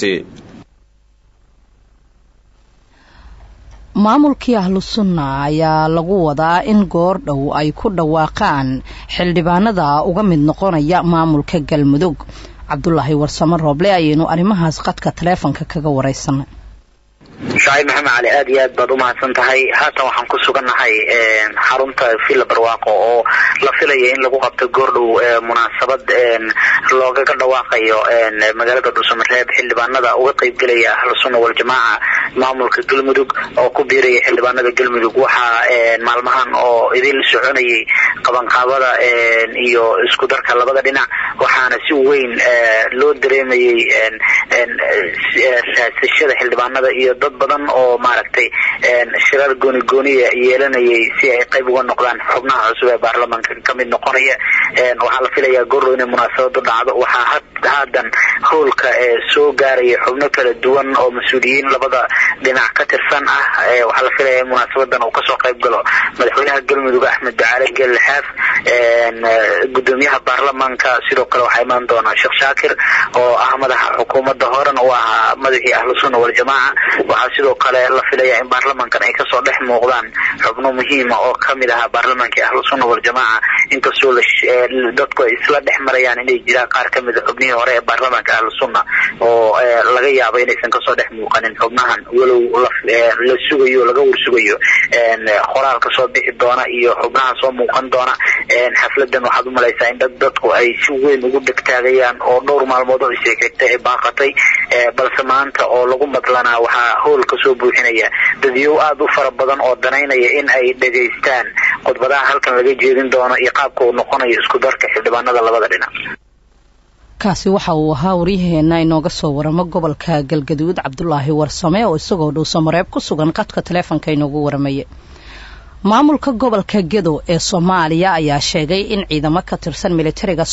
gobolkaasi. maamulkii ahlu sunna ayaa lagu wadaa in goor dhow ay ku dhawaaqaan xildhibaanada uga mid noqonaya maamulka Galmudug. Cabdullaahi Warsamo Rooble ayaynu arrimahaas qadka taleefanka kaga wareysanay. شاي محمد علي أدي أدبر وما سنتهاي هذا وحن كسوقنا هاي حرمت في البرواقة أو لفيلة إن لقوا قبض جورو مناسبة لوجا كذا واقعي مجال كذا سمرة بحل بنا ذا وقيب جلية أهل السنة والجماعة معمول كجلمدوق أو كبيرة حل بنا ذا جلمدوق وها معلمهان أو إذا السعودية قبل قابضة إيو إسكودر كلا بدر دينا وحنا سوين لو دريمي الشيء حل بنا ذا إيو badan oo maaragtay shirar gooni yeelanayay si ay qayb uga noqdaan xubnaha cusub ee baarlamaanka ka mid noqonaya waxa la filayaa goro in munaasabadu dhacdo waxa haddan howlka soo gaaray xubno kala duwan oo mas'uuliyiin labada dhinac ka tirsan ah waxa la filayaa munaasabadan uu ka soo qayb galo madaxweynaha Galmudug Axmed Ducaale Gelxaaf gudoomiyaha baarlamaanka sidoo kale waxa imaan doona Sheekh Shaakir oo ah madaxa xukuumadda horan oo ah madaxii ahlu sunna wal jamaa sidoo kale la filayaa in baarlamaankan ay ka soo dhex muuqdaan xubno muhiim ah oo kamid ah baarlamaanka ahlu sunna wal jamaa inkastoo dadku isla dhex marayaan inay jiraan qaar kamid ah xubnihii hore ee baarlamaanka ahlu sunna oo laga yaabo inaysan ka soo dhex muuqanin xubnahan walow la sugayo laga warsugayo qoraal ka soo bixi doona iyo xubnaha soo muuqan doona xafladan waxaad u malaysaa in dadku ay si weyn ugu dhagtaagayaan oo dhowr maalmood oo isheegtay ay baaqatay balse maanta oo lagu madlanaa waxa hool ka soo buuxinaya dadyo aad u fara badan oo danaynaya in ay dhageystaan khudbadaha halkan laga jeedin doono iyo qaabka uu noqonayo isku darka xildhibaanada labada dhinac. kaasi waxa uu ahaa wariyaheena inooga soo waramo gobolka Galgaduud Cabdullaahi Warsame oo isagoo dhow Samareeb ku sugan qadka taleefanka inoogu waramayay. maamulka gobolka Gedo ee Soomaaliya ayaa sheegay in ciidamo ka tirsan militariga